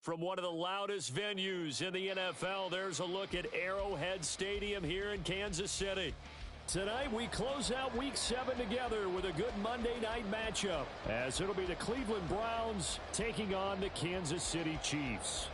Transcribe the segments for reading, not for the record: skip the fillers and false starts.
From one of the loudest venues in the NFL, there's a look at Arrowhead Stadium here in Kansas City. Tonight, we close out Week 7 together with a good Monday night matchup, as it'll be the Cleveland Browns taking on the Kansas City Chiefs.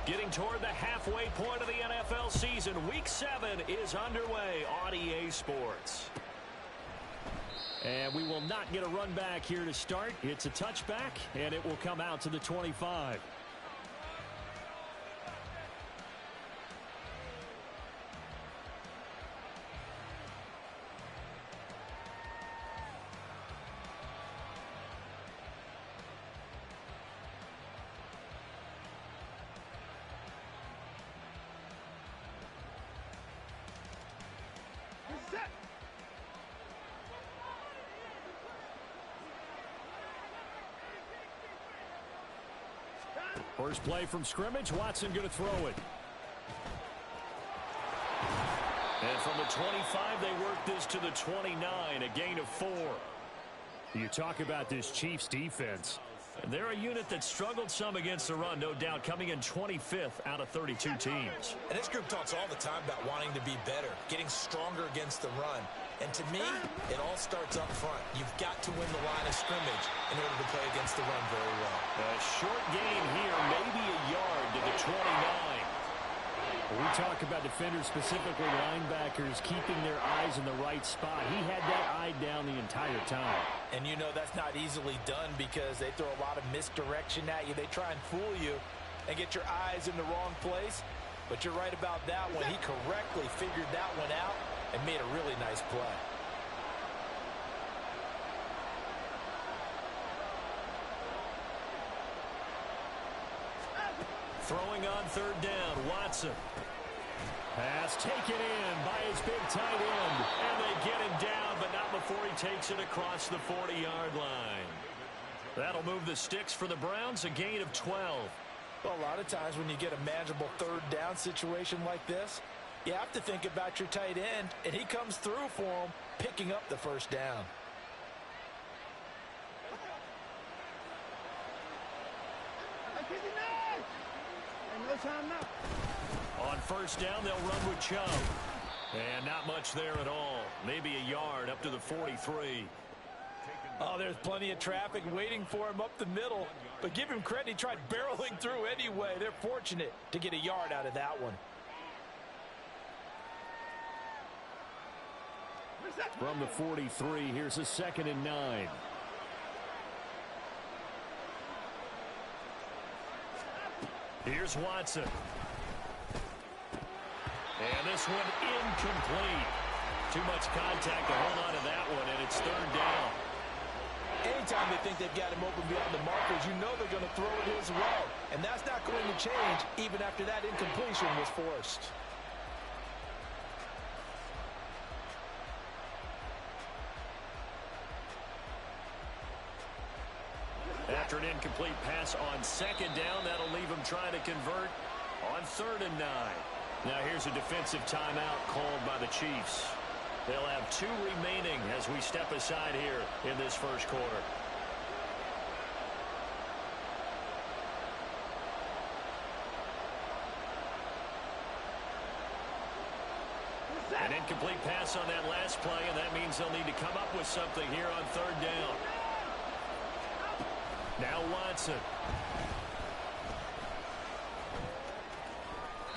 Getting toward the halfway point of the NFL season, Week 7 is underway on EA Sports. And we will not get a run back here to start. It's a touchback, and it will come out to the 25. First play from scrimmage, Watson going to throw it. And from the 25, they work this to the 29, a gain of 4. You talk about this Chiefs defense. They're a unit that struggled some against the run, no doubt, coming in 25th out of 32 teams. And this group talks all the time about wanting to be better, getting stronger against the run. And to me, it all starts up front. You've got to win the line of scrimmage in order to play against the run very well. A short gain here, maybe a yard to the 29. We talk about defenders, specifically linebackers, keeping their eyes in the right spot. He had that eye down the entire time. And you know that's not easily done because they throw a lot of misdirection at you. They try and fool you and get your eyes in the wrong place. But you're right about that one. He correctly figured that one out and made a really nice play. Throwing on third down, Watson. Pass taken in by his big tight end. And they get him down, but not before he takes it across the 40-yard line. That'll move the sticks for the Browns, a gain of 12. Well, a lot of times when you get a manageable third down situation like this, you have to think about your tight end, and he comes through for him, picking up the first down. On first down, they'll run with Chubb. And not much there at all. Maybe a yard up to the 43. Oh, there's plenty of traffic waiting for him up the middle. But give him credit, he tried barreling through anyway. They're fortunate to get a yard out of that one. From the 43, here's a 2nd and 9. Here's Watson. And this one incomplete. Too much contact to hold on to that one, and it's third down. Anytime they think they've got him open beyond the markers, you know they're going to throw it his way. And that's not going to change even after that incompletion was forced. After an incomplete pass on second down, that'll leave him trying to convert on 3rd and 9. Now here's a defensive timeout called by the Chiefs. They'll have 2 remaining as we step aside here in this first quarter. An incomplete pass on that last play, and that means they'll need to come up with something here on 3rd down. Now Watson.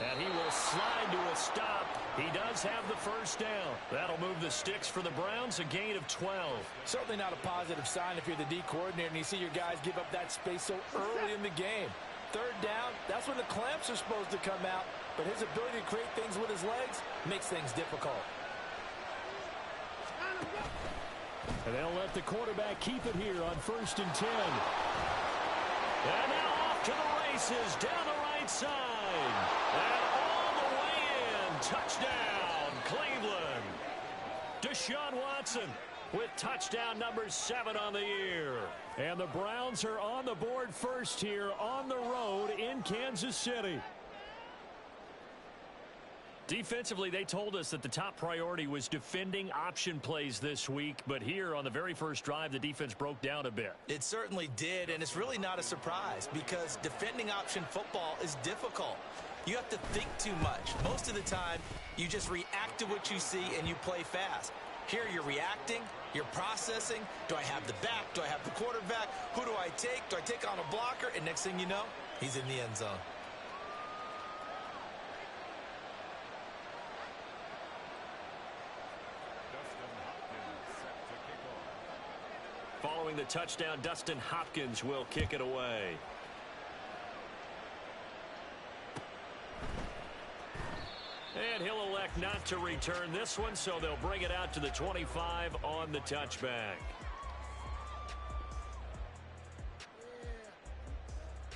And he will slide to a stop. He does have the first down. That'll move the sticks for the Browns, a gain of 12. Certainly not a positive sign if you're the D coordinator and you see your guys give up that space so early in the game. 3rd down, that's when the clamps are supposed to come out. But his ability to create things with his legs makes things difficult. And they'll let the quarterback keep it here on 1st and 10. And now off to the races down the right side. And all the way in. Touchdown, Cleveland. Deshaun Watson with touchdown number 7 on the year. And the Browns are on the board first here on the road in Kansas City. Defensively, they told us that the top priority was defending option plays this week. But here on the very first drive, the defense broke down a bit. It certainly did, and it's really not a surprise because defending option football is difficult. You have to think too much. Most of the time, you just react to what you see and you play fast. Here you're reacting, you're processing. Do I have the back? Do I have the quarterback? Who do I take? Do I take on a blocker? And next thing you know, he's in the end zone. Following the touchdown, Dustin Hopkins will kick it away. And he'll elect not to return this one, so they'll bring it out to the 25 on the touchback.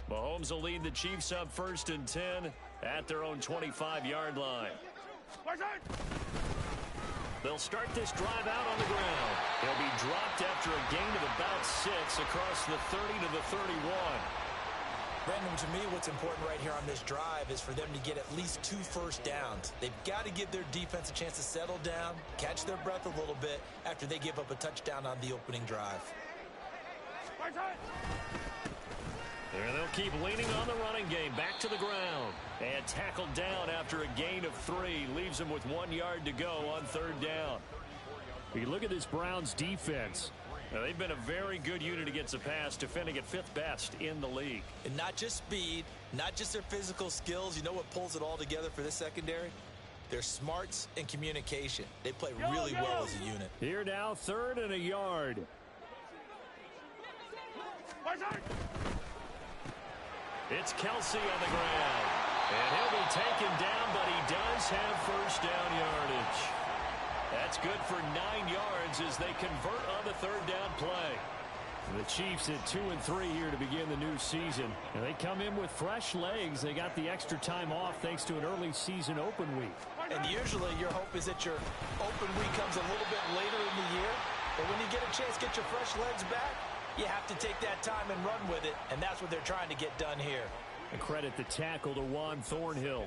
Mahomes will lead the Chiefs up 1st and 10 at their own 25-yard line. They'll start this drive out on the ground. They'll be dropped after a gain of about 6 across the 30 to the 31. Brandon, to me, what's important right here on this drive is for them to get at least 2 first downs. They've got to give their defense a chance to settle down, catch their breath a little bit after they give up a touchdown on the opening drive. And they'll keep leaning on the running game. Back to the ground. And tackled down after a gain of 3. Leaves them with 1 yard to go on 3rd down. You look at this Browns defense. Now, they've been a very good unit against the pass, defending at 5th best in the league. And not just speed, not just their physical skills. You know what pulls it all together for this secondary? Their smarts and communication. They play really well as a unit. Here now, 3rd and a yard. It's Kelsey on the ground. And he'll be taken down, but he does have first down yardage. That's good for 9 yards as they convert on the 3rd down play. The Chiefs at 2-3 here to begin the new season. And they come in with fresh legs. They got the extra time off thanks to an early season open week. And usually your hope is that your open week comes a little bit later in the year. But when you get a chance to get your fresh legs back, you have to take that time and run with it. And that's what they're trying to get done here. And credit the tackle to Juan Thornhill.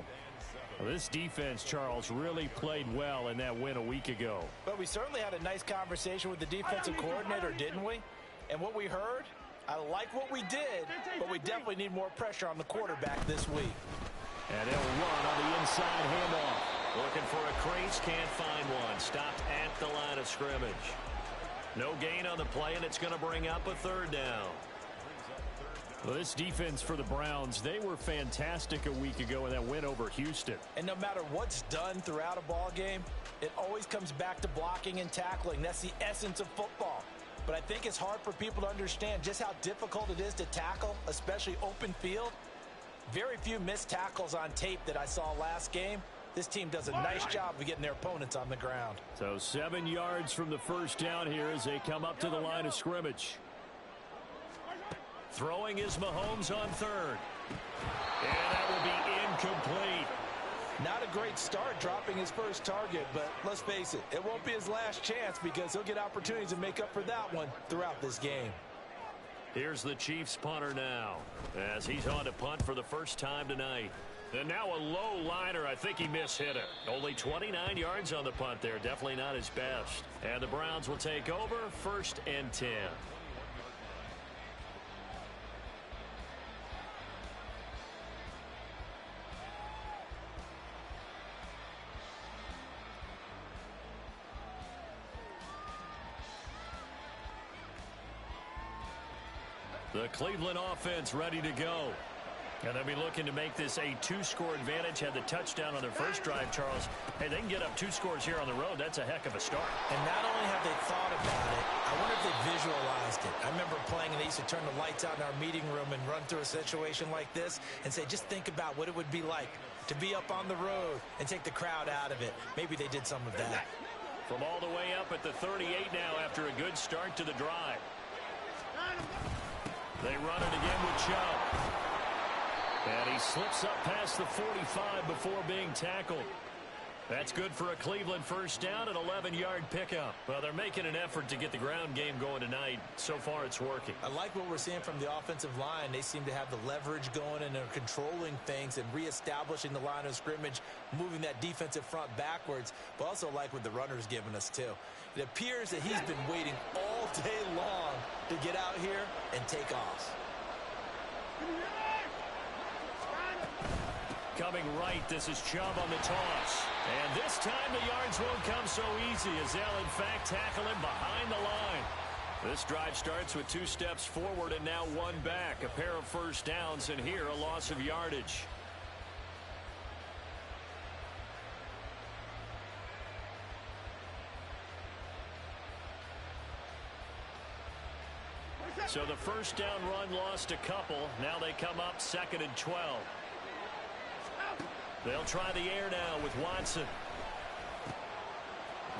Well, this defense, Charles, really played well in that win a week ago. But we certainly had a nice conversation with the defensive coordinator, didn't we? And what we heard, I like what we did, but we definitely need more pressure on the quarterback this week. And they'll run on the inside handoff. Looking for a crease, can't find one. Stopped at the line of scrimmage. No gain on the play, and it's going to bring up a 3rd down. Well, this defense for the Browns, they were fantastic a week ago in that win over Houston. And no matter what's done throughout a ball game, it always comes back to blocking and tackling. That's the essence of football. But I think it's hard for people to understand just how difficult it is to tackle, especially open field. Very few missed tackles on tape that I saw last game. This team does a nice job of getting their opponents on the ground. So 7 yards from the first down here as they come up to the line of scrimmage. Throwing is Mahomes on 3rd. And that will be incomplete. Not a great start dropping his first target, but let's face it, it won't be his last chance because he'll get opportunities to make up for that one throughout this game. Here's the Chiefs punter now as he's on to punt for the first time tonight. And now a low liner. I think he mishit it. Only 29 yards on the punt there. Definitely not his best. And the Browns will take over 1st and 10. The Cleveland offense ready to go. And they'll be looking to make this a 2-score advantage. Had the touchdown on their first drive, Charles. Hey, they can get up 2 scores here on the road. That's a heck of a start. And not only have they thought about it, I wonder if they visualized it. I remember playing and they used to turn the lights out in our meeting room and run through a situation like this and say, just think about what it would be like to be up on the road and take the crowd out of it. Maybe they did some of that. From all the way up at the 38 now after a good start to the drive. They run it again with Chubb. And he slips up past the 45 before being tackled. That's good for a Cleveland first down, an 11-yard pickup. Well, they're making an effort to get the ground game going tonight. So far, it's working. I like what we're seeing from the offensive line. They seem to have the leverage going, and they're controlling things and reestablishing the line of scrimmage, moving that defensive front backwards, but also like what the runner's giving us, too. It appears that he's been waiting all day long to get out here and take off. Coming right, this is Chubb on the toss. And this time the yards won't come so easy as they'll, in fact, tackle him behind the line. This drive starts with 2 steps forward and now 1 back. A pair of first downs, and here a loss of yardage. So the first down run lost a couple. Now they come up 2nd and 12. They'll try the air now with Watson.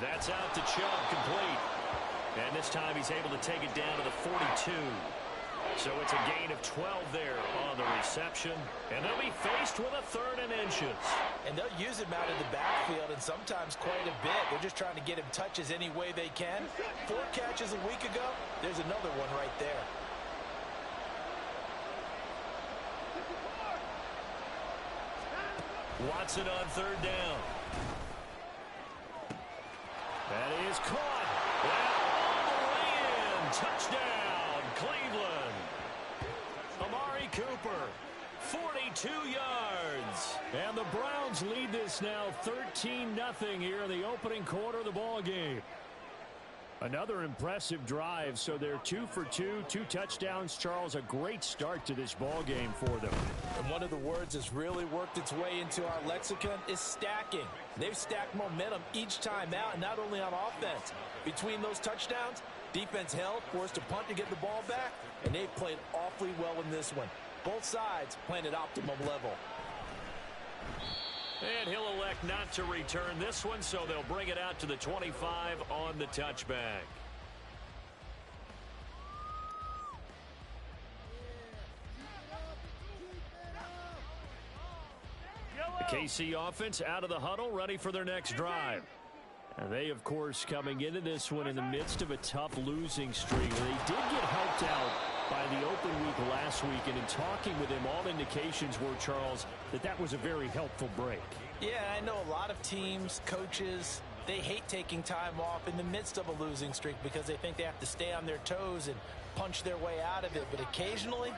That's out to Chubb, complete. And this time he's able to take it down to the 42. So it's a gain of 12 there on the reception. And they'll be faced with a 3rd and inches. And they'll use him out of the backfield, and sometimes quite a bit. They're just trying to get him touches any way they can. 4 catches a week ago. There's another one right there. Watson on 3rd down. That is caught. Well, all the way in. Touchdown, Cleveland. Amari Cooper, 42 yards. And the Browns lead this now 13-0 here in the opening quarter of the ball game. Another impressive drive, so they're 2 for 2, 2 touchdowns. Charles, a great start to this ball game for them. And one of the words that's really worked its way into our lexicon is stacking. They've stacked momentum each time out, and not only on offense. Between those touchdowns, defense held, forced a punt to get the ball back, and they've played awfully well in this one. Both sides playing at optimum level. And he'll elect not to return this one, so they'll bring it out to the 25 on the touchback. The KC offense out of the huddle, ready for their next drive. And they, of course, coming into this one in the midst of a tough losing streak. They did get helped out by the open week last week, and in talking with him, all indications were, Charles, that was a very helpful break. Yeah, I know a lot of teams, coaches, they hate taking time off in the midst of a losing streak because they think they have to stay on their toes and punch their way out of it. But occasionally,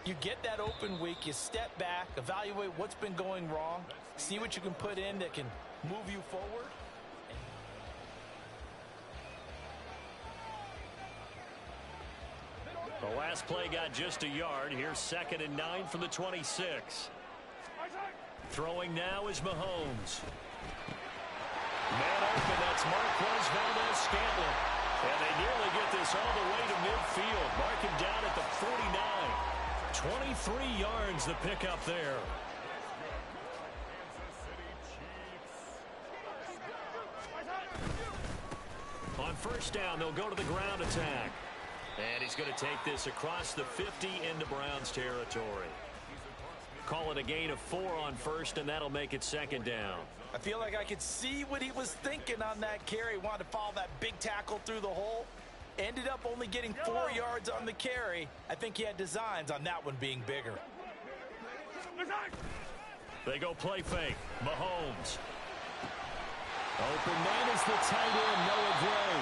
you get that open week, you step back, evaluate what's been going wrong, see what you can put in that can move you forward. The last play got just a yard. Here's 2nd and 9 from the 26. Throwing now is Mahomes. Man open, that's Marquez Valdez-Scantling. And they nearly get this all the way to midfield. Mark him down at the 49. 23 yards the pickup there. On first down, they'll go to the ground attack. And he's going to take this across the 50 into Browns territory. Call it a gain of 4 on first, and that'll make it 2nd down. I feel like I could see what he was thinking on that carry. Wanted to follow that big tackle through the hole. Ended up only getting 4 yards on the carry. I think he had designs on that one being bigger. They go play fake. Mahomes. Open man is the tight end, Noah Gray.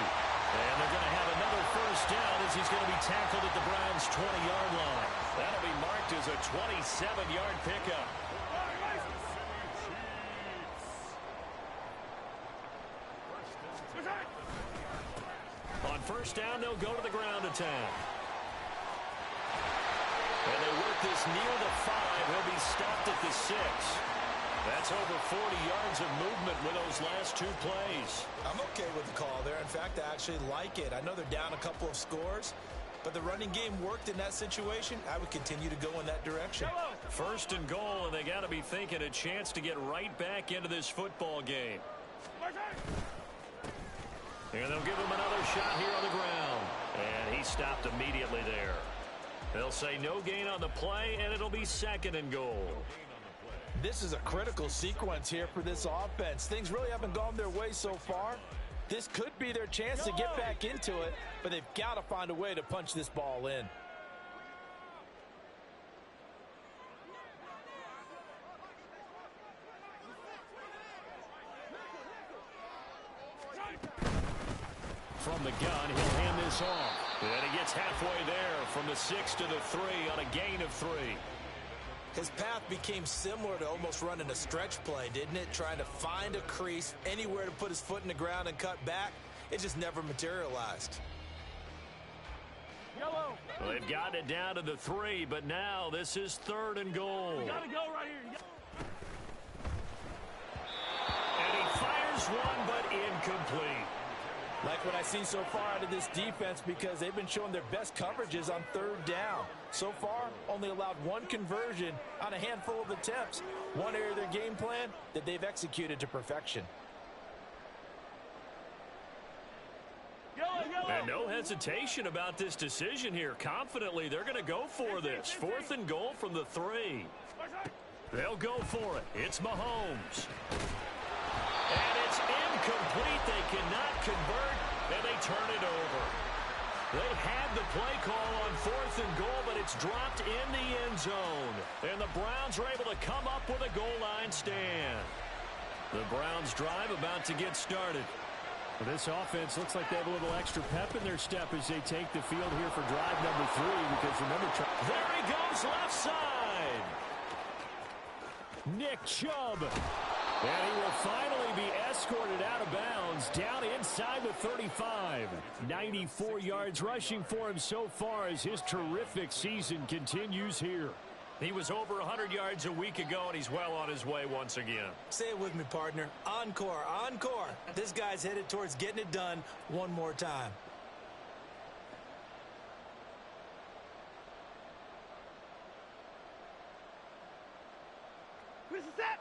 And they're going to have another first down as he's going to be tackled at the Browns' 20-yard line. That'll be marked as a 27-yard pickup. On first down, they'll go to the ground attack. And they work this near the 5. He'll be stopped at the 6. That's over 40 yards of movement with those last 2 plays. I'm okay with the call there. In fact, I actually like it. I know they're down a couple of scores, but the running game worked in that situation. I would continue to go in that direction. First and goal, and they got to be thinking a chance to get right back into this football game. And they'll give him another shot here on the ground. And he stopped immediately there. They'll say no gain on the play, and it'll be 2nd and goal. This is a critical sequence here for this offense. Things really haven't gone their way so far. This could be their chance to get back into it, but they've got to find a way to punch this ball in. From the gun, he'll hand this off. And he gets halfway there from the 6 to the 3 on a gain of 3. His path became similar to almost running a stretch play, didn't it? Trying to find a crease, anywhere to put his foot in the ground and cut back. It just never materialized. Well, they've gotten it down to the 3, but now this is 3rd and goal. You gotta go right here. And he fires one, but incomplete. Like what I've seen so far out of this defense, because they've been showing their best coverages on 3rd down. So far, only allowed 1 conversion on a handful of attempts. One area of their game plan that they've executed to perfection. And no hesitation about this decision here. Confidently, they're going to go for this. 4th and goal from the 3. They'll go for it. It's Mahomes. And it's incomplete. They cannot convert, and they turn it over. They had the play call on 4th and goal, but it's dropped in the end zone. And the Browns are able to come up with a goal line stand. The Browns drive about to get started. Well, this offense looks like they have a little extra pep in their step as they take the field here for drive number 3. Because remember, there he goes left side. Nick Chubb. And he will finally be escorted out of bounds down inside the 35. 94 yards rushing for him so far as his terrific season continues here. He was over 100 yards a week ago, and he's well on his way once again. Say it with me, partner. Encore, encore. This guy's headed towards getting it done one more time.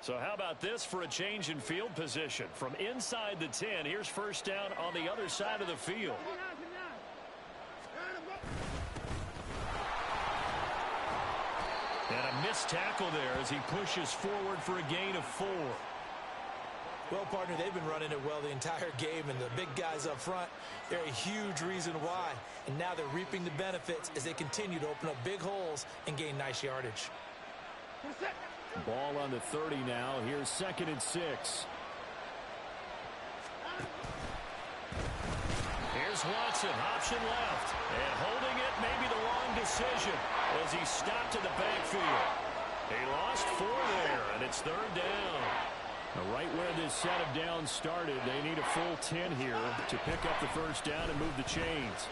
So how about this for a change in field position? From inside the 10, here's 1st down on the other side of the field. And a missed tackle there as he pushes forward for a gain of 4. Well, partner, they've been running it well the entire game, and the big guys up front, they're a huge reason why. And now they're reaping the benefits as they continue to open up big holes and gain nice yardage. Ball on the 30 now. Here's 2nd and 6. Here's Watson, option left. And holding it may be the wrong decision as he stopped in the backfield. He lost 4 there, and it's 3rd down. Right where this set of downs started, they need a full 10 here to pick up the 1st down and move the chains.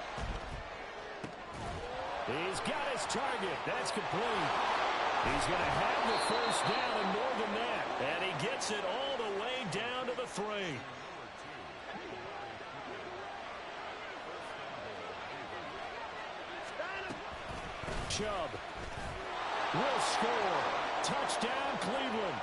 He's got his target. That's complete. He's going to have the 1st down and more than that. And he gets it all the way down to the 3. Chubb will score. Touchdown, Cleveland.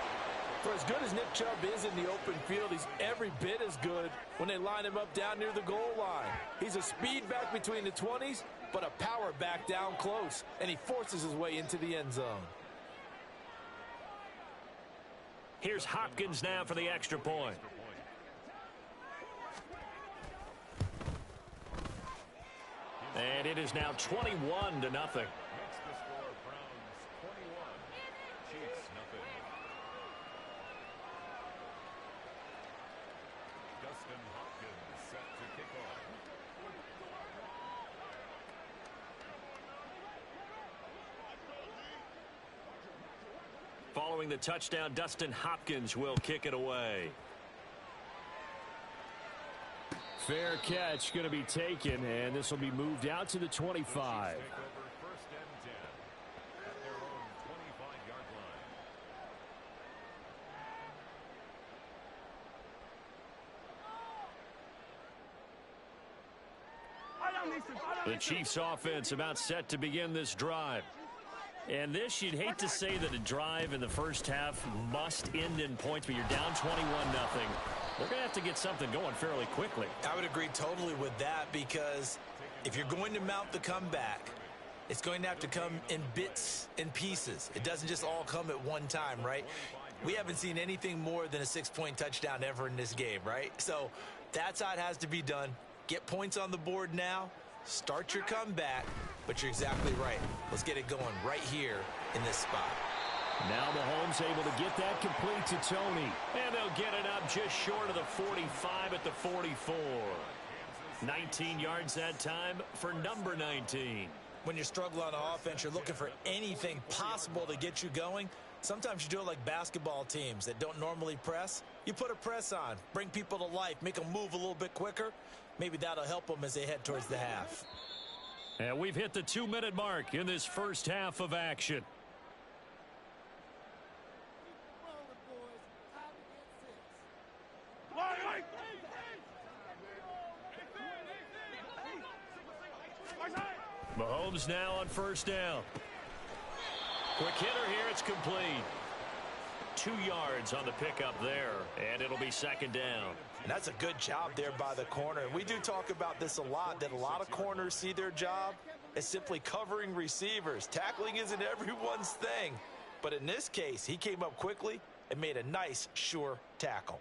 For as good as Nick Chubb is in the open field, he's every bit as good when they line him up down near the goal line. He's a speed back between the 20s, but a power back down close, and he forces his way into the end zone. Here's Hopkins now for the extra point. And it is now 21-0. Following the touchdown, Dustin Hopkins will kick it away. Fair catch going to be taken, and this will be moved out to the 25. The Chiefs offense about set to begin this drive. And this, you'd hate to say that a drive in the first half must end in points, but you're down 21-0. They're going to have to get something going fairly quickly. I would agree totally with that, because if you're going to mount the comeback, it's going to have to come in bits and pieces. It doesn't just all come at one time, right? we haven't seen anything more than a 6-point touchdown ever in this game, right? So that's how it has to be done. Get points on the board now. Start your comeback. But you're exactly right. Let's get it going right here in this spot. Now Mahomes able to get that complete to Tony. And they'll get it up just short of the 45 at the 44. 19 yards that time for number 19. When you're struggling on offense, you're looking for anything possible to get you going. Sometimes you do it like basketball teams that don't normally press. You put a press on, bring people to life, make them move a little bit quicker. Maybe that'll help them as they head towards the half. And we've hit the 2-minute mark in this first half of action. Mahomes now on first down. Quick hitter here, it's complete. 2 yards on the pickup there, and it'll be second down. And that's a good job there by the corner. And we do talk about this a lot, that a lot of corners see their job as simply covering receivers. Tackling isn't everyone's thing. But in this case, he came up quickly and made a nice, sure tackle.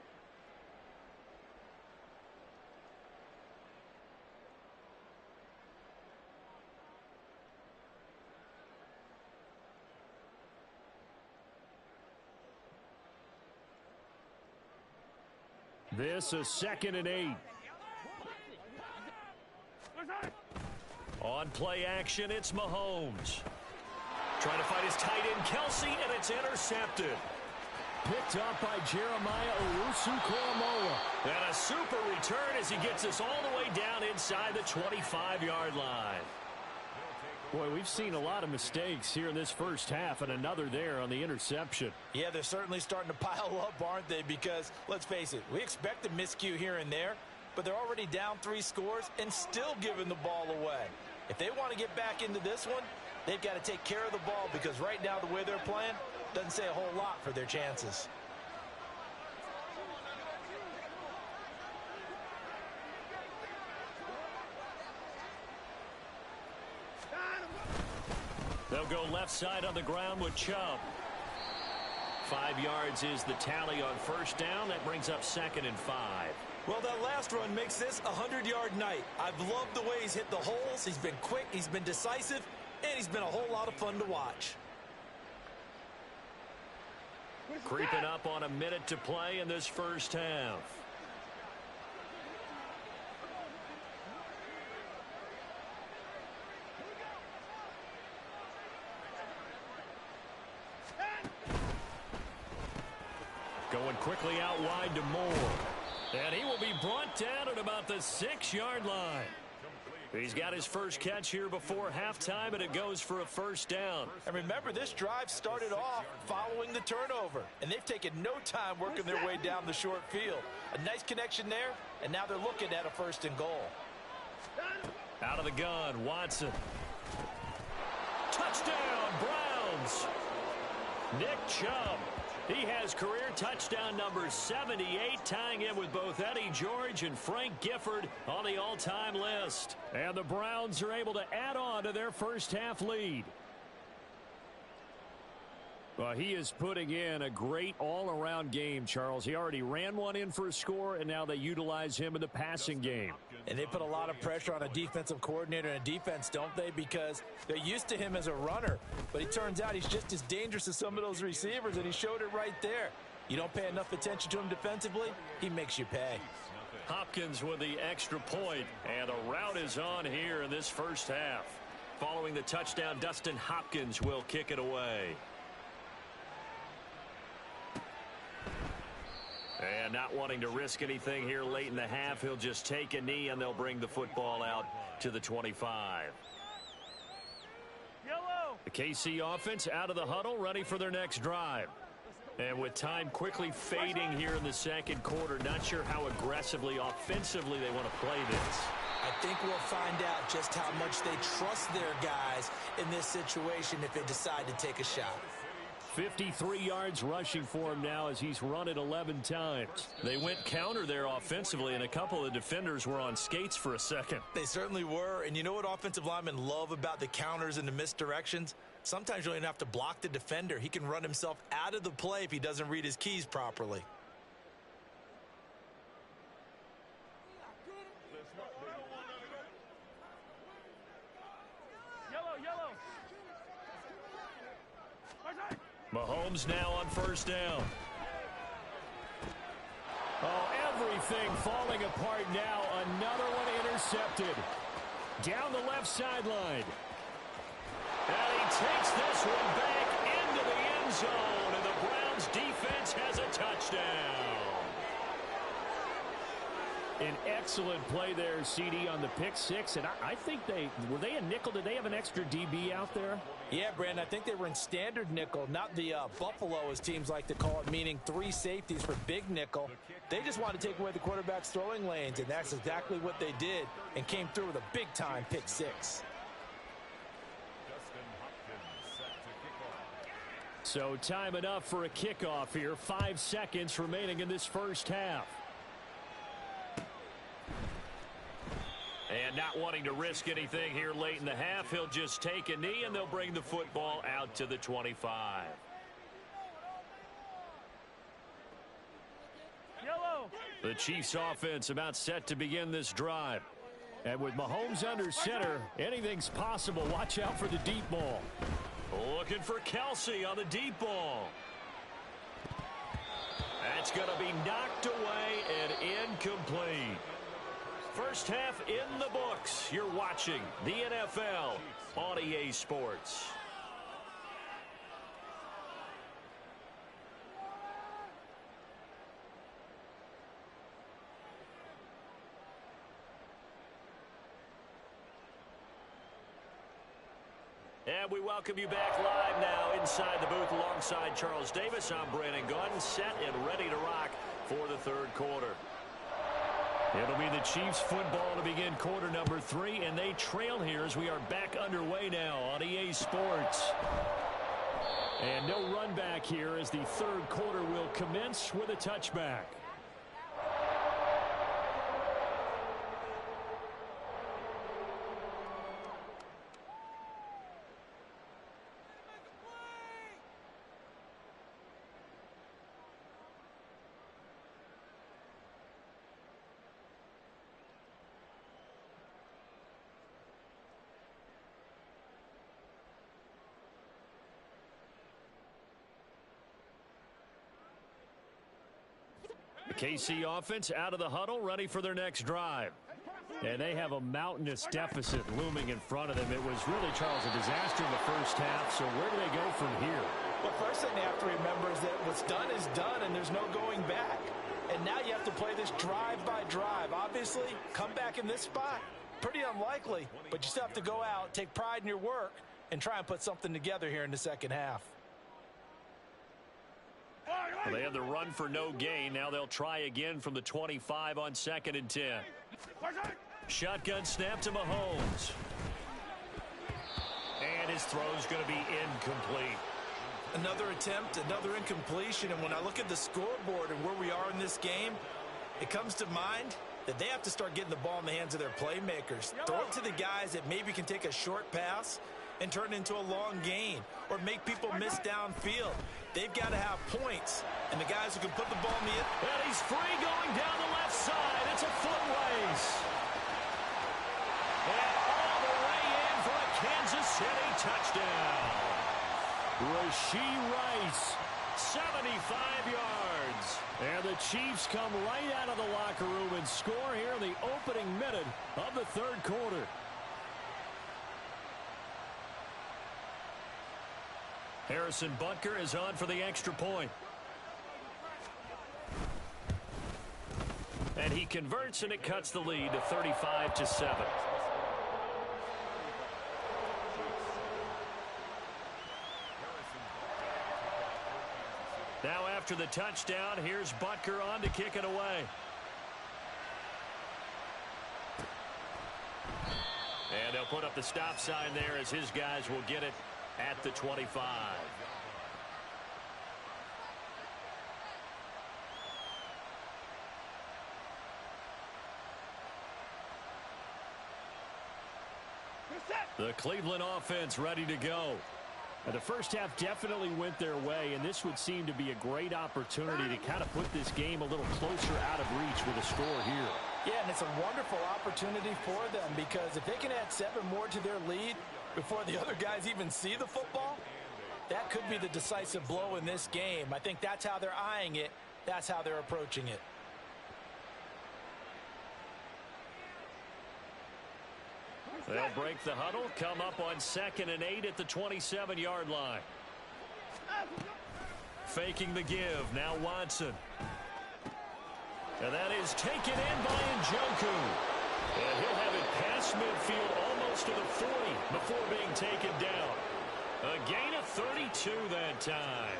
This is 2nd and 8. On play action, it's Mahomes. Trying to fight his tight end, Kelsey, and it's intercepted. Picked up by Jeremiah Owusu-Koramoah. And a super return as he gets us all the way down inside the 25-yard line. Boy, we've seen a lot of mistakes here in this first half, and another there on the interception. Yeah, they're certainly starting to pile up, aren't they? Because, let's face it, we expect a miscue here and there, but they're already down 3 scores and still giving the ball away. If they want to get back into this one, they've got to take care of the ball, because right now the way they're playing doesn't say a whole lot for their chances. They'll go left side on the ground with Chubb. 5 yards is the tally on first down. That brings up 2nd and 5. Well, that last run makes this a 100-yard night. I've loved the way he's hit the holes. He's been quick, he's been decisive, and he's been a whole lot of fun to watch. Creeping up on a minute to play in this first half. Going quickly out wide to Moore. And he will be brought down at about the 6-yard line. He's got his first catch here before halftime, and it goes for a first down. And remember, this drive started off following the turnover, and they've taken no time working their way down the short field. A nice connection there, and now they're looking at a 1st and goal. Out of the gun, Watson. Touchdown, Browns. Nick Chubb. He has career touchdown number 78, tying in with both Eddie George and Frank Gifford on the all-time list. And the Browns are able to add on to their first half lead. Well, he is putting in a great all-around game, Charles. He already ran one in for a score, and now they utilize him in the passing game. And they put a lot of pressure on a defensive coordinator and a defense, don't they? Because they're used to him as a runner. But it turns out he's just as dangerous as some of those receivers, and he showed it right there. You don't pay enough attention to him defensively, he makes you pay. Hopkins with the extra point, and the route is on here in this first half. Following the touchdown, Dustin Hopkins will kick it away. And not wanting to risk anything here late in the half, he'll just take a knee, and they'll bring the football out to the 25. Yellow. The KC offense out of the huddle, ready for their next drive. And with time quickly fading here in the second quarter, not sure how aggressively, offensively they want to play this. I think we'll find out just how much they trust their guys in this situation if they decide to take a shot. 53 yards rushing for him now as he's run it 11 times. They went counter there offensively, and a couple of defenders were on skates for a second. They certainly were. And you know what offensive linemen love about the counters and the misdirections? Sometimes you don't even have to block the defender. He can run himself out of the play if he doesn't read his keys properly. Mahomes now on first down. Oh, everything falling apart now. Another one intercepted. Down the left sideline. And he takes this one back into the end zone. And the Browns defense has a touchdown. An excellent play there, CD, on the pick six. And I think were they a nickel? Did they have an extra DB out there? Yeah, Brandon, I think they were in standard nickel, not the Buffalo, as teams like to call it, meaning 3 safeties for big nickel. They just wanted to take away the quarterback's throwing lanes, and that's exactly what they did and came through with a big-time pick six. So time enough for a kickoff here. 5 seconds remaining in this first half. And not wanting to risk anything here late in the half, he'll just take a knee, and they'll bring the football out to the 25. Yellow. The Chiefs offense about set to begin this drive. And with Mahomes under center, anything's possible. Watch out for the deep ball. Looking for Kelsey on the deep ball. That's going to be knocked away and incomplete. First half in the books. You're watching the NFL on EA Sports. And we welcome you back live now inside the booth alongside Charles Davis. I'm Brandon Gaudin, set and ready to rock for the third quarter. It'll be the Chiefs football to begin quarter number 3, and they trail here as we are back underway now on EA Sports. And no run back here as the third quarter will commence with a touchback. The KC offense out of the huddle, ready for their next drive. And they have a mountainous deficit looming in front of them. It was really, Charles, a disaster in the first half. So where do they go from here? Well, first thing they have to remember is that what's done is done, and there's no going back. And now you have to play this drive by drive. Obviously, come back in this spot, pretty unlikely. But you still have to go out, take pride in your work, and try and put something together here in the second half. Well, they had the run for no gain. Now they'll try again from the 25 on 2nd and 10. Shotgun snap to Mahomes. And his throw's going to be incomplete. Another attempt, another incompletion. And when I look at the scoreboard and where we are in this game, it comes to mind that they have to start getting the ball in the hands of their playmakers. Throw it to the guys that maybe can take a short pass and turn it into a long gain or make people miss downfield. They've got to have points, and the guys who can put the ball in the end. And he's free going down the left side. It's a foot race. And all the way in for a Kansas City touchdown. Rashee Rice, 75 yards. And the Chiefs come right out of the locker room and score here in the opening minute of the third quarter. Harrison Butker is on for the extra point. And he converts, and it cuts the lead to 35-7. Now after the touchdown, here's Butker on to kick it away. And they'll put up the stop sign there as his guys will get it at the 25. The Cleveland offense ready to go. The first half definitely went their way, and this would seem to be a great opportunity to kind of put this game a little closer out of reach with a score here. Yeah, and it's a wonderful opportunity for them because if they can add 7 more to their lead before the other guys even see the football, that could be the decisive blow in this game. I think that's how they're eyeing it. That's how they're approaching it. They'll break the huddle, come up on 2nd and 8 at the 27-yard line. Faking the give, now Watson. And that is taken in by Njoku. And he'll have it past midfield almost to the 40 before being taken down. A gain of 32 that time.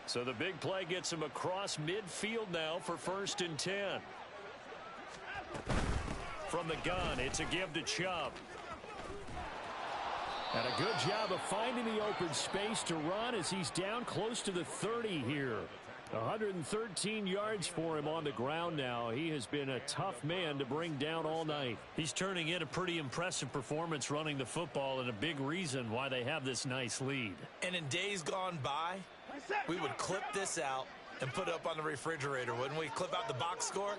So the big play gets him across midfield now for 1st and 10. From the gun, it's a give to Chubb. And a good job of finding the open space to run as he's down close to the 30 here. 113 yards for him on the ground now. He has been a tough man to bring down all night. He's turning in a pretty impressive performance running the football, and a big reason why they have this nice lead. And in days gone by, we would clip this out and put it up on the refrigerator, wouldn't we? Clip out the box score.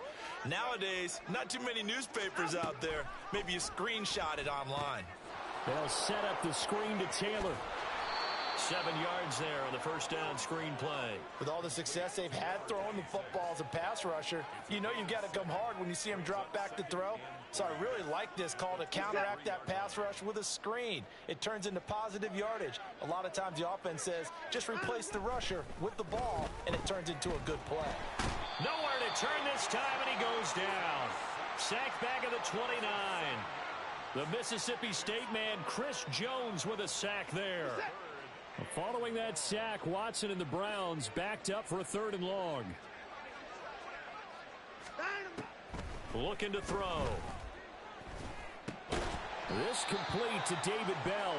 Nowadays, not too many newspapers out there. Maybe you screenshot it online. They'll set up the screen to Taylor. 7 yards there on the first down screen play. With all the success they've had throwing the football as a pass rusher, you know you've got to come hard when you see him drop back to throw. So I really like this call to counteract that pass rush with a screen. It turns into positive yardage. A lot of times the offense says, just replace the rusher with the ball, and it turns into a good play. Nowhere to turn this time, and he goes down. Sacked back at the 29. The Mississippi State man, Chris Jones, with a sack there. Following that sack, Watson and the Browns backed up for a 3rd and long. Looking to throw. This complete to David Bell.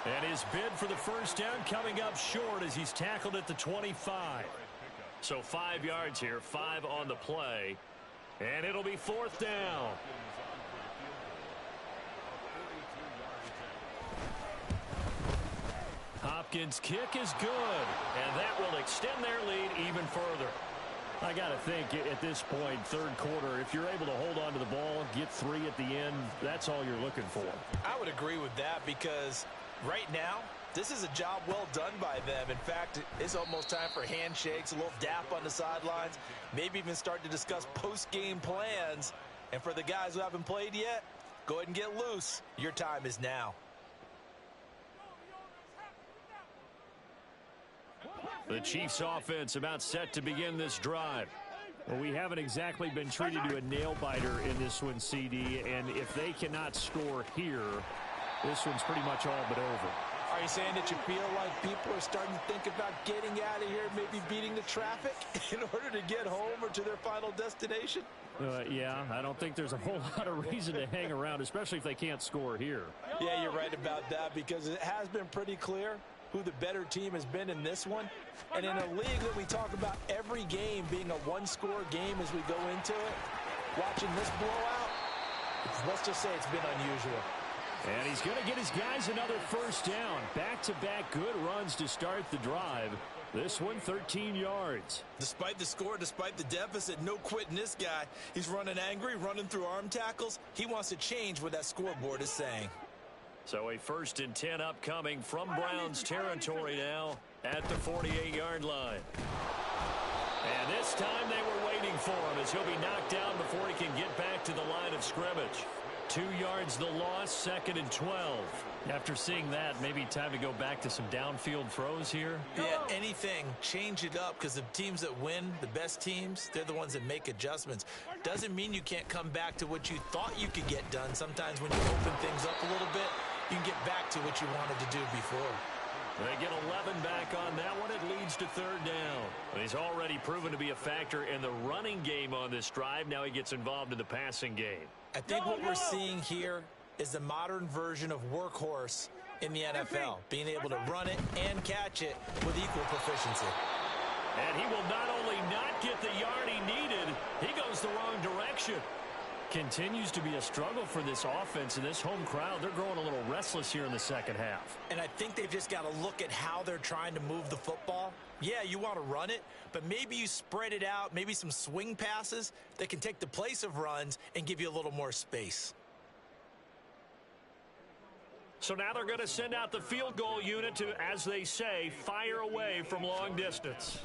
And his bid for the first down coming up short as he's tackled at the 25. So 5 yards here, 5 on the play. And it'll be 4th down. Hopkins' kick is good, and that will extend their lead even further. I got to think at this point, 3rd quarter, if you're able to hold on to the ball, get 3 at the end, that's all you're looking for. I would agree with that because right now, this is a job well done by them. In fact, it's almost time for handshakes, a little dap on the sidelines, maybe even start to discuss post-game plans. And for the guys who haven't played yet, go ahead and get loose. Your time is now. The Chiefs offense about set to begin this drive. Well, we haven't exactly been treated to a nail-biter in this one, CD, and if they cannot score here, this one's pretty much all but over. Are you saying that you feel like people are starting to think about getting out of here, maybe beating the traffic in order to get home or to their final destination? Yeah, I don't think there's a whole lot of reason to hang around, especially if they can't score here. Yeah, you're right about that because it has been pretty clear who the better team has been in this one. And in a league that we talk about every game being a one-score game as we go into it, watching this blowout, let's just say it's been unusual. And he's going to get his guys another first down. Back-to-back good runs to start the drive. This one, 13 yards. Despite the score, despite the deficit, no quitting this guy. He's running angry, running through arm tackles. He wants to change what that scoreboard is saying. So a 1st and 10 upcoming from Browns territory now at the 48-yard line. And this time they were waiting for him as he'll be knocked down before he can get back to the line of scrimmage. 2 yards the loss, 2nd and 12. After seeing that, maybe time to go back to some downfield throws here. Yeah, anything. Change it up because the teams that win, the best teams, they're the ones that make adjustments. Doesn't mean you can't come back to what you thought you could get done. Sometimes when you open things up a little bit, you can get back to what you wanted to do before. They get 11 back on that one. It leads to 3rd down. He's already proven to be a factor in the running game on this drive. Now he gets involved in the passing game. I think what we're seeing here is the modern version of workhorse in the NFL, being able to run it and catch it with equal proficiency. And he will not only not get the yard he needed, he goes the wrong direction. Continues to be a struggle for this offense and this home crowd. They're growing a little restless here in the second half. And I think they've just got to look at how they're trying to move the football. Yeah, you want to run it, but maybe you spread it out, maybe some swing passes that can take the place of runs and give you a little more space. So now they're going to send out the field goal unit to, as they say, fire away from long distance.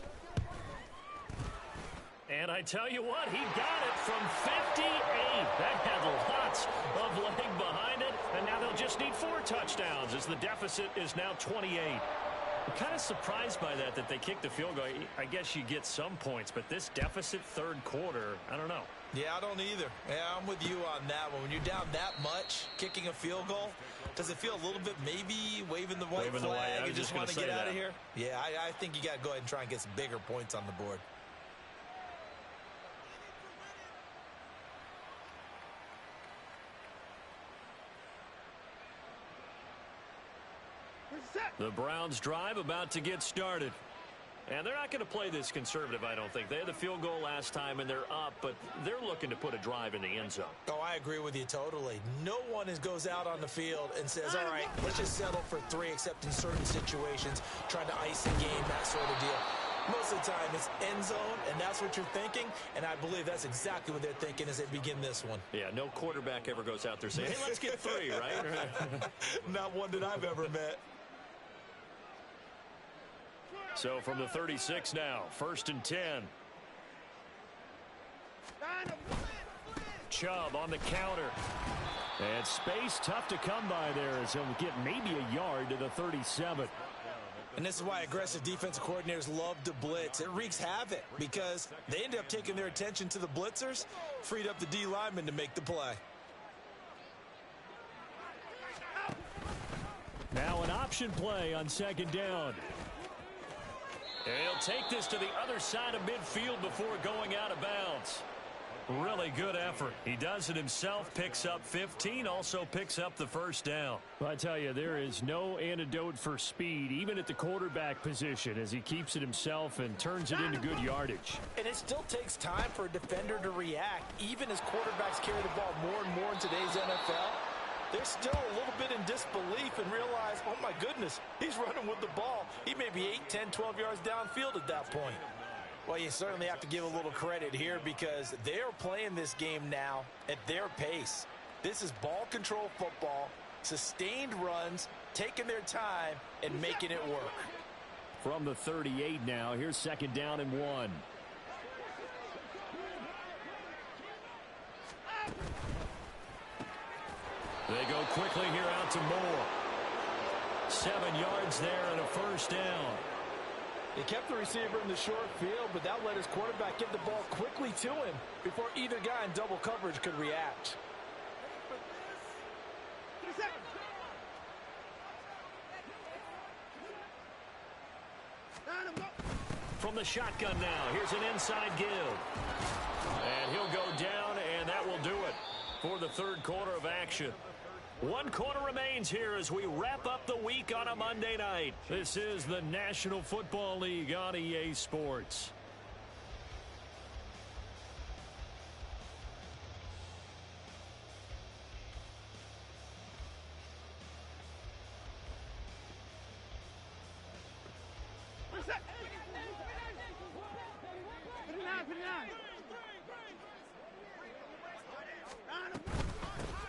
And I tell you what, he got it from 58. That had lots of leg behind it. And now they'll just need 4 touchdowns as the deficit is now 28. I'm kind of surprised by that they kicked the field goal. I guess you get some points, but this deficit third quarter, I don't know. Yeah, I don't either. Yeah, I'm with you on that one. When you're down that much, kicking a field goal, does it feel a little bit maybe waving the white flag? You just want to get out of here? Yeah, I think you got to go ahead and try and get some bigger points on the board. The Browns drive about to get started. And they're not going to play this conservative, I don't think. They had the field goal last time, and they're up, but they're looking to put a drive in the end zone. Oh, I agree with you totally. No one goes out on the field and says, all right, let's just settle for 3, except in certain situations, trying to ice the game, that sort of deal. Most of the time, it's end zone, and that's what you're thinking, and I believe that's exactly what they're thinking as they begin this one. Yeah, no quarterback ever goes out there saying, hey, let's get 3, right? Not one that I've ever met. So from the 36 now, 1st and 10. Chubb on the counter. And space tough to come by there as he'll get maybe a yard to the 37. And this is why aggressive defensive coordinators love to blitz. It wreaks havoc because they end up taking their attention to the blitzers, freed up the D lineman to make the play. Now an option play on 2nd down. And he'll take this to the other side of midfield before going out of bounds. Really good effort. He does it himself, picks up 15, also picks up the 1st down. Well, I tell you, there is no antidote for speed, even at the quarterback position, as he keeps it himself and turns it into good yardage. And it still takes time for a defender to react, even as quarterbacks carry the ball more and more in today's NFL. They're still a little bit in disbelief and realize, oh, my goodness, he's running with the ball. He may be 8, 10, 12 yards downfield at that point. Well, you certainly have to give a little credit here because they're playing this game now at their pace. This is ball control football, sustained runs, taking their time, and making it work. From the 38 now, here's 2nd down and 1. They go quickly here out to Moore. 7 yards there and a 1st down. He kept the receiver in the short field, but that let his quarterback get the ball quickly to him before either guy in double coverage could react. From the shotgun now, here's an inside give. And he'll go down, and that will do it for the 3rd quarter of action. 1 quarter remains here as we wrap up the week on a Monday night. This is the National Football League on EA Sports.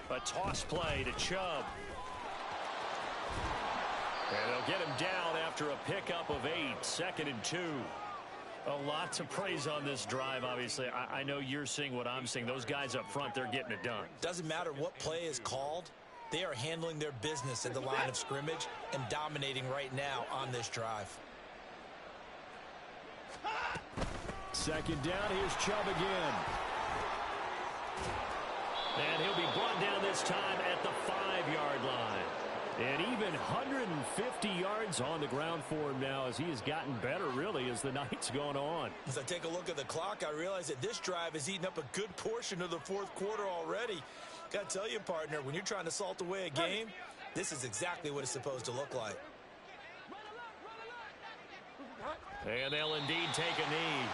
A toss play to Chubb. And they'll get him down after a pickup of 8, 2nd and 2. A lot to praise on this drive, obviously. I know you're seeing what I'm seeing. Those guys up front, they're getting it done. Doesn't matter what play is called. They are handling their business at the line of scrimmage and dominating right now on this drive. 2nd down, here's Chubb again. And he'll be brought down this time at the 5-yard line. And even 150 yards on the ground for him now as he has gotten better, really, as the night's gone on. As I take a look at the clock, I realize that this drive has eaten up a good portion of the 4th quarter already. Got to tell you, partner, when you're trying to salt away a game, this is exactly what it's supposed to look like. And they'll indeed take a knee.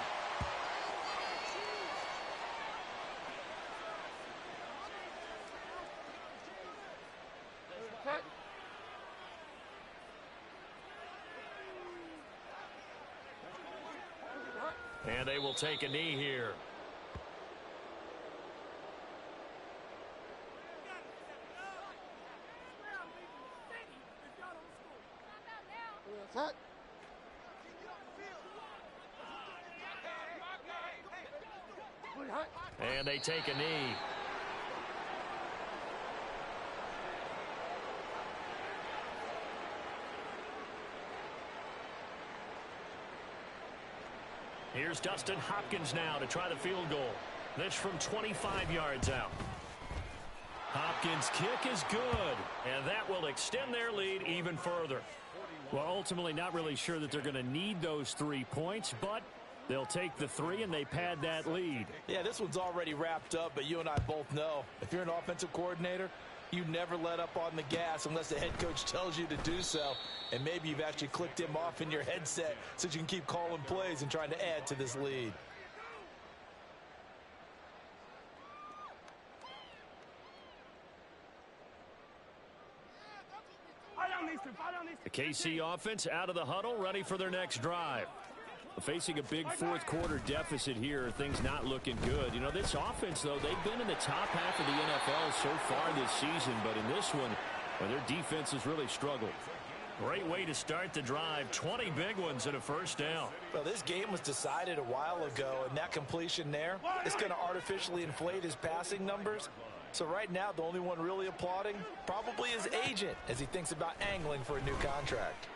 And they will take a knee here. And they take a knee. Here's Dustin Hopkins now to try the field goal. This from 25 yards out. Hopkins' kick is good, and that will extend their lead even further. Well, ultimately not really sure that they're going to need those 3 points, but they'll take the 3 and they pad that lead. Yeah, this one's already wrapped up, but you and I both know if you're an offensive coordinator, you never let up on the gas unless the head coach tells you to do so. And maybe you've actually clicked him off in your headset so you can keep calling plays and trying to add to this lead. The KC offense out of the huddle, ready for their next drive. Facing a big fourth quarter deficit here, things not looking good. You know, this offense, though, they've been in the top half of the NFL so far this season, but in this one, well, their defense has really struggled. Great way to start the drive. 20 big ones and a first down. Well, this game was decided a while ago, and that completion there is going to artificially inflate his passing numbers. So right now, the only one really applauding probably his agent as he thinks about angling for a new contract.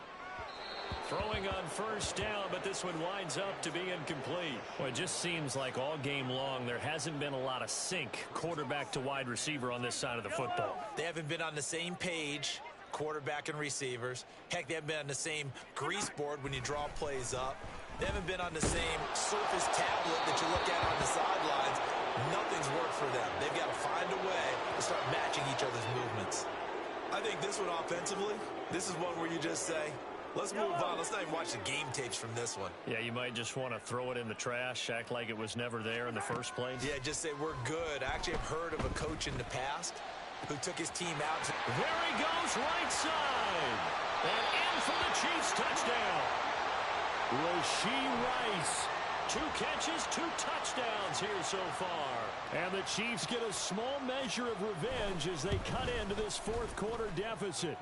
Throwing on first down, but this one winds up to be incomplete. Well, it just seems like all game long there hasn't been a lot of sync quarterback to wide receiver on this side of the football. They haven't been on the same page, quarterback and receivers. Heck, they haven't been on the same grease board when you draw plays up. They haven't been on the same surface tablet that you look at on the sidelines. Nothing's worked for them. They've got to find a way to start matching each other's movements. I think this one offensively, this is one where you just say, let's move on. Let's not even watch the game tapes from this one. Yeah, you might just want to throw it in the trash, act like it was never there in the first place. Yeah, just say we're good. I actually have heard of a coach in the past who took his team out. There he goes, right side. And in for the Chiefs touchdown. Rashee Rice. 2 catches, 2 touchdowns here so far. And the Chiefs get a small measure of revenge as they cut into this fourth quarter deficit.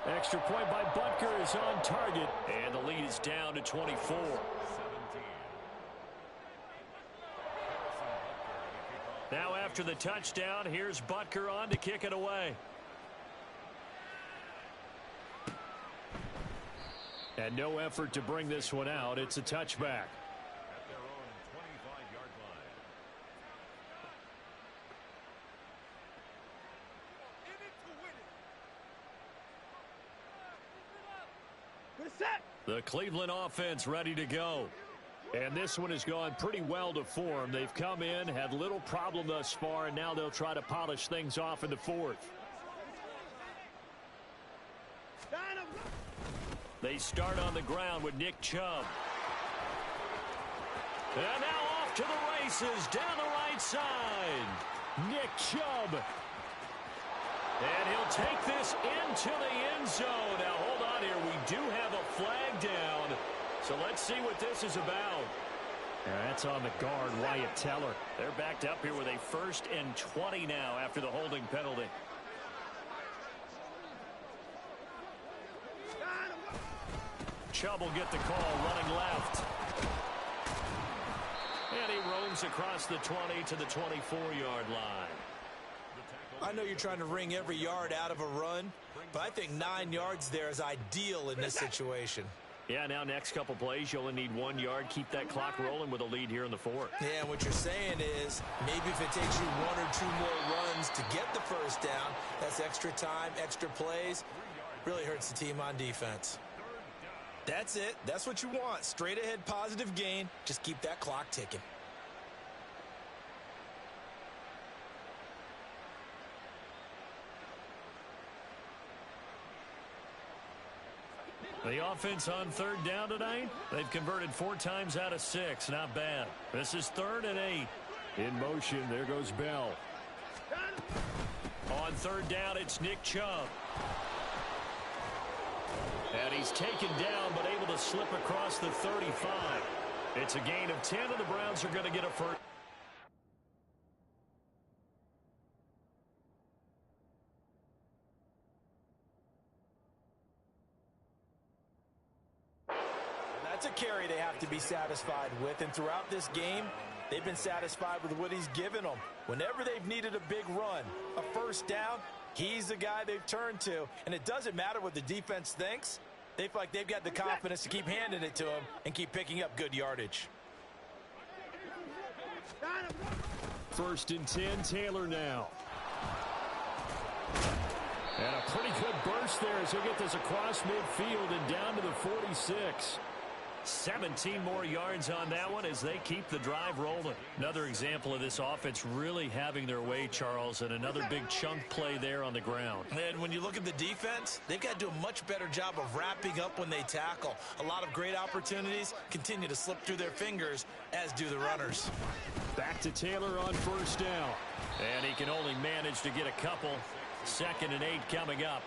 Extra point by Butker is on target, and the lead is down to 24. Now after the touchdown, here's Butker on to kick it away. And no effort to bring this one out. It's a touchback. At their own 25-yard line. The Cleveland offense ready to go. And this one has gone pretty well to form. They've come in, had little problem thus far, and now they'll try to polish things off in the fourth. They start on the ground with Nick Chubb. And now off to the races down the right side. Nick Chubb. And he'll take this into the end zone. Now, hold on here. We do have a flag down. So let's see what this is about. Yeah, that's on the guard, Wyatt Teller. They're backed up here with a 1st and 20 now after the holding penalty. Chubb will get the call running left. And he roams across the 20 to the 24-yard line. I know you're trying to wring every yard out of a run, but I think 9 yards there is ideal in this situation. Yeah, now next couple plays, you only need 1 yard. Keep that clock rolling with a lead here in the fourth. Yeah, and what you're saying is maybe if it takes you 1 or 2 more runs to get the first down, that's extra time, extra plays, really hurts the team on defense. That's it. That's what you want. Straight ahead positive gain. Just keep that clock ticking. The offense on third down tonight, they've converted 4 times out of 6. Not bad. This is 3rd and 8. In motion, there goes Bell. On third down, it's Nick Chubb. And he's taken down, but able to slip across the 35. It's a gain of 10, and the Browns are going to get a first. That's a carry they have to be satisfied with, and throughout this game, they've been satisfied with what he's given them. Whenever they've needed a big run, a first down, he's the guy they've turned to. And it doesn't matter what the defense thinks. They feel like they've got the confidence to keep handing it to him and keep picking up good yardage. 1st and 10, Taylor now. And a pretty good burst there as he'll get this across midfield and down to the 46. 17 more yards on that one as they keep the drive rolling. Another example of this offense really having their way, Charles, and another big chunk play there on the ground. And when you look at the defense, they've got to do a much better job of wrapping up when they tackle. A lot of great opportunities continue to slip through their fingers, as do the runners. Back to Taylor on 1st down. And he can only manage to get a couple. 2nd and 8 coming up.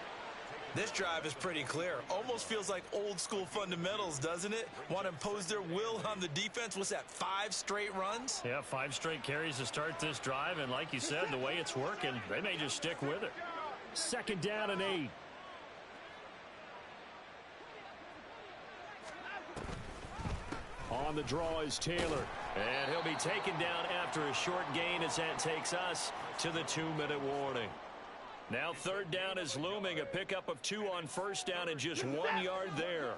This drive is pretty clear. Almost feels like old school fundamentals, doesn't it? Want to impose their will on the defense. What's that, 5 straight runs? Yeah, 5 straight carries to start this drive. And like you said, the way it's working, they may just stick with it. 2nd down and 8. On the draw is Taylor. And he'll be taken down after a short gain as that takes us to the 2-minute warning. Now 3rd down is looming. A pickup of 2 on 1st down and just 1 yard there.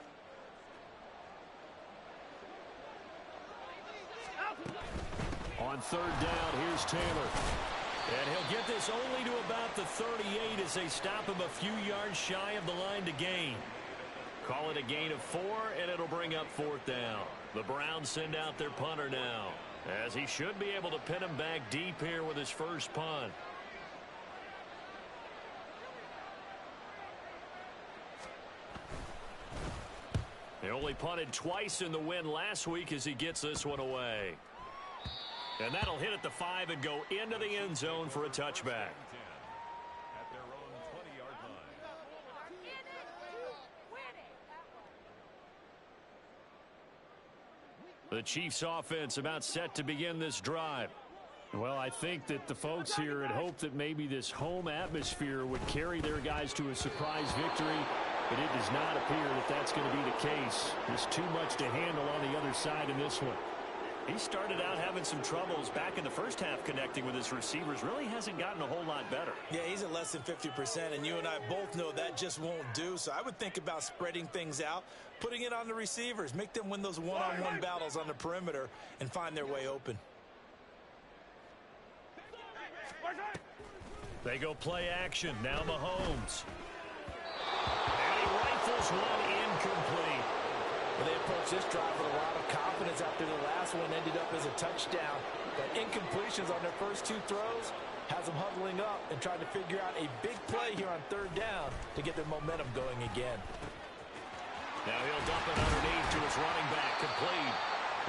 On 3rd down, here's Taylor. And he'll get this only to about the 38 as they stop him a few yards shy of the line to gain. Call it a gain of 4, and it'll bring up 4th down. The Browns send out their punter now, as he should be able to pin him back deep here with his first punt. He only punted twice in the win last week as he gets this one away. And that'll hit at the 5 and go into the end zone for a touchback. At their own 20-yard line. The Chiefs offense about set to begin this drive. Well, I think that the folks here had hoped that maybe this home atmosphere would carry their guys to a surprise victory, but it does not appear that that's going to be the case. There's too much to handle on the other side in this one. He started out having some troubles back in the first half connecting with his receivers. Really hasn't gotten a whole lot better. Yeah, he's at less than 50%, and you and I both know that just won't do. So I would think about spreading things out, putting it on the receivers, make them win those one-on-one battles on the perimeter and find their way open. They go play action. Now Mahomes. And he rifles one incomplete. Well, they approached this drive with a lot of confidence after the last one ended up as a touchdown. But incompletions on their first 2 throws has them huddling up and trying to figure out a big play here on 3rd down to get their momentum going again. Now he'll dump it underneath to his running back, complete.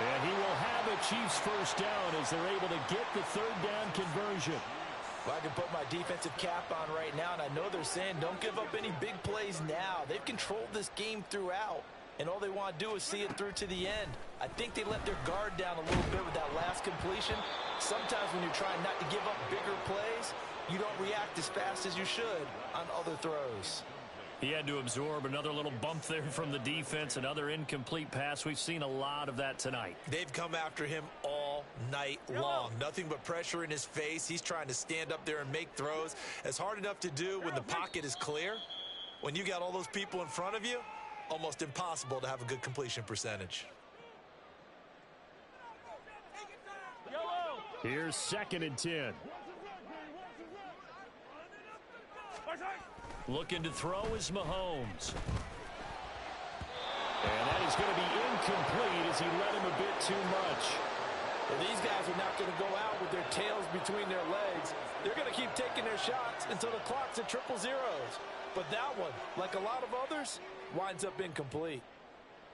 And he will have a Chiefs first down as they're able to get the 3rd down conversion. Well, I can put my defensive cap on right now, and I know they're saying don't give up any big plays now. They've controlled this game throughout, and all they want to do is see it through to the end. I think they let their guard down a little bit with that last completion. Sometimes when you're trying not to give up bigger plays, you don't react as fast as you should on other throws. He had to absorb another little bump there from the defense, another incomplete pass. We've seen a lot of that tonight. They've come after him all night long. Nothing but pressure in his face. He's trying to stand up there and make throws. It's hard enough to do when the pocket is clear. When you got all those people in front of you, almost impossible to have a good completion percentage. Here's 2nd and 10. Looking to throw is Mahomes. And that is going to be incomplete as he led him a bit too much. Well, these guys are not going to go out with their tails between their legs. They're going to keep taking their shots until the clock's at 0-0. But that one, like a lot of others, winds up incomplete.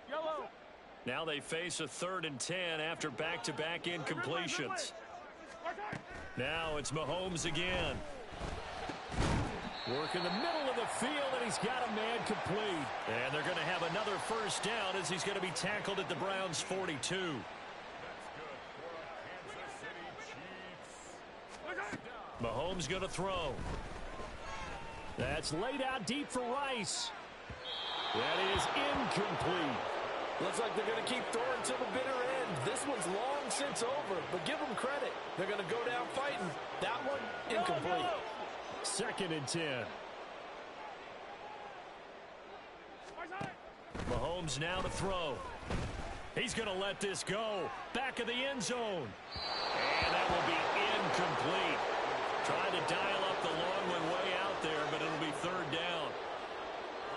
Yellow. Now they face a 3rd and 10 after back-to-back incompletions. Now it's Mahomes again. Work in the middle of the field, and he's got a man complete. And they're going to have another first down as he's going to be tackled at the Browns' 42. Mahomes going to throw. That's laid out deep for Rice. That is incomplete. Looks like they're going to keep throwing till the bitter end. This one's long since over, but give them credit. They're going to go down fighting. That one, incomplete. 2nd and 10. Mahomes now to throw. He's going to let this go. Back of the end zone. And that will be incomplete. Trying to dial up the long one way out there, but it'll be 3rd down.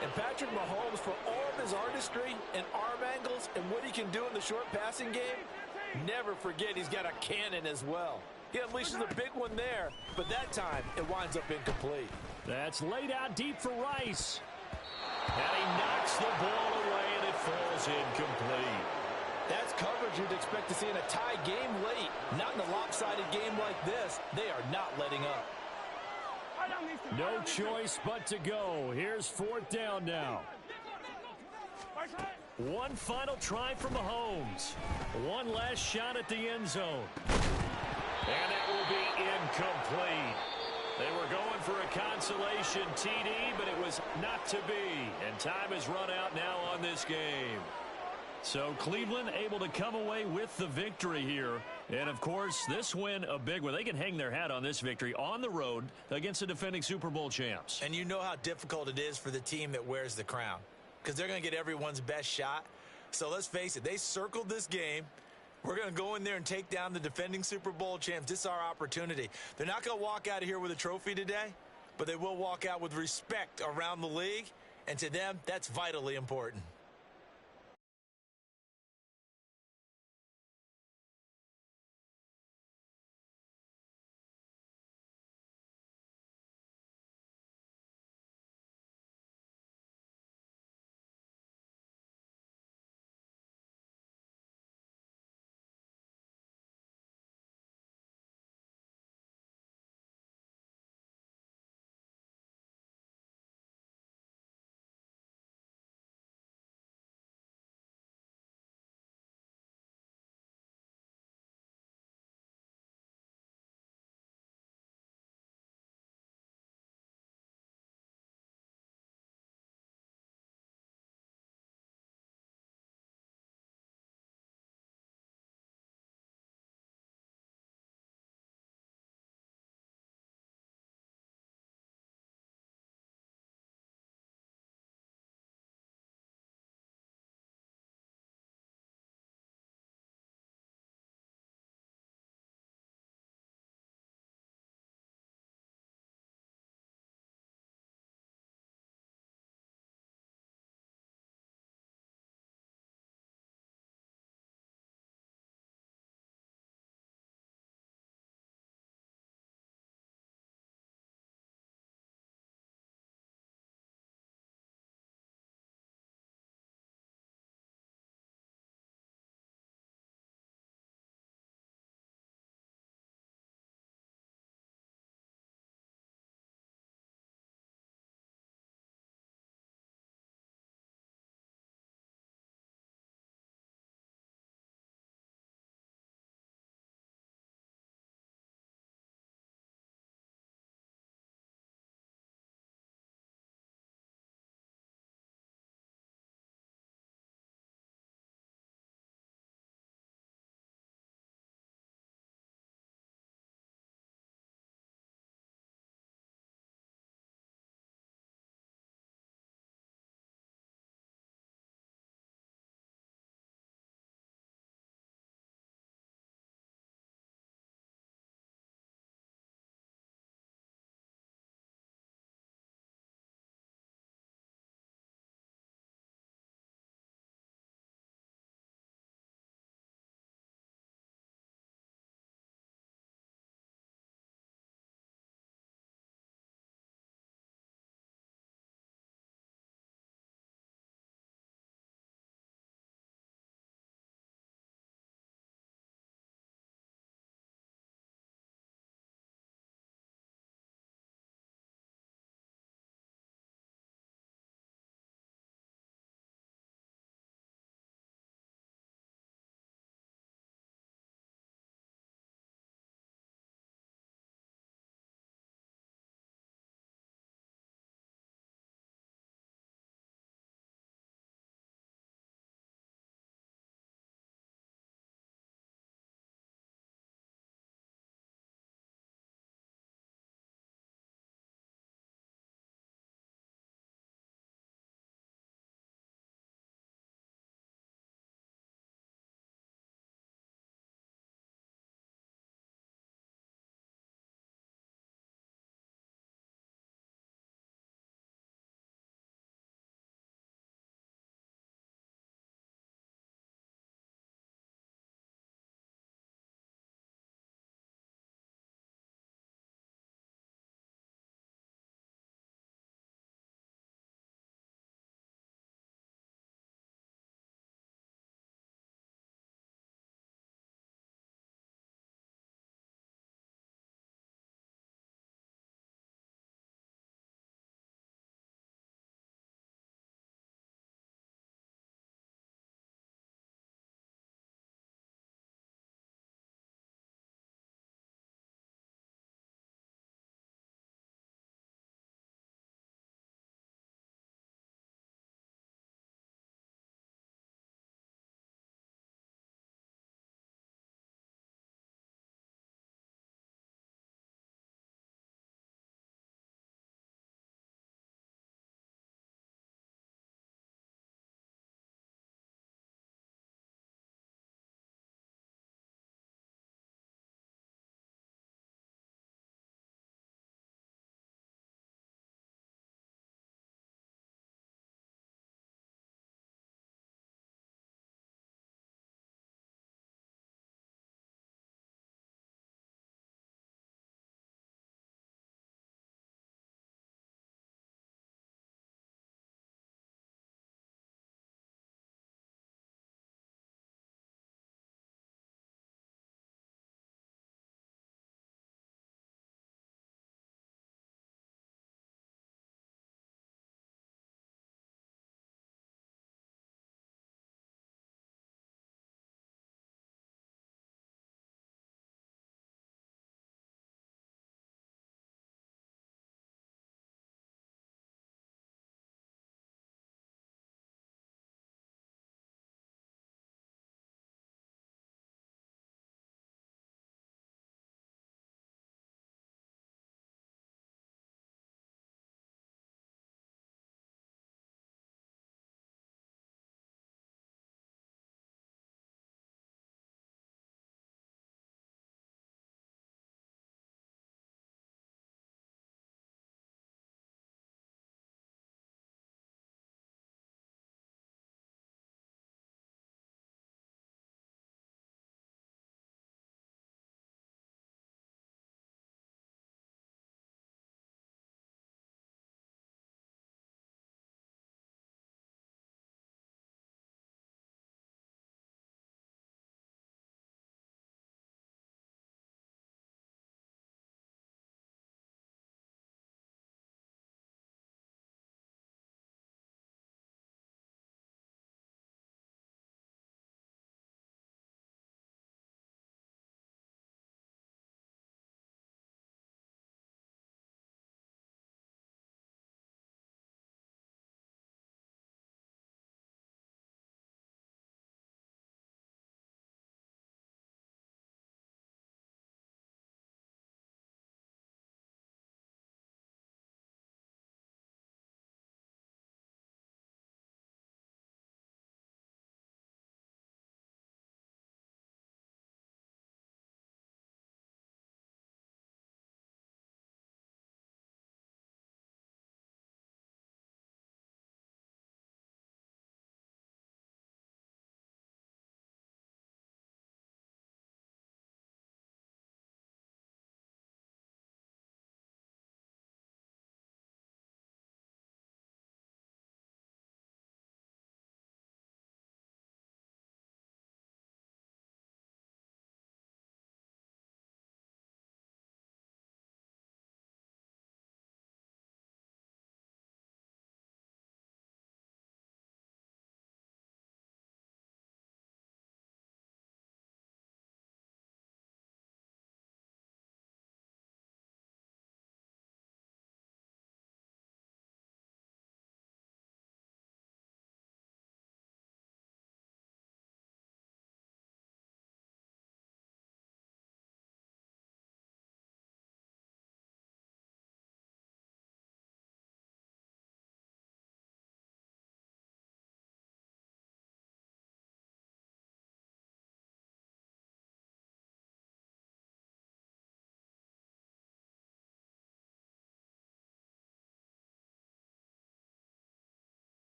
And Patrick Mahomes, for all of his artistry and arm angles and what he can do in the short passing game, never forget he's got a cannon as well. He unleashes a big one there, but that time it winds up incomplete. That's laid out deep for Rice. And he knocks the ball away, and it falls incomplete. That's coverage you'd expect to see in a tie game late. Not in a lopsided game like this. They are not letting up. No choice but to go. Here's 4th down now. One final try for Mahomes. One last shot at the end zone. And it will be incomplete. They were going for a consolation TD, but it was not to be. And time has run out now on this game. So Cleveland able to come away with the victory here. And, of course, this win a big one. They can hang their hat on this victory on the road against the defending Super Bowl champs. And you know how difficult it is for the team that wears the crown, because they're going to get everyone's best shot. So let's face it, they circled this game. We're going to go in there and take down the defending Super Bowl champs. This is our opportunity. They're not going to walk out of here with a trophy today, but they will walk out with respect around the league. And to them, that's vitally important.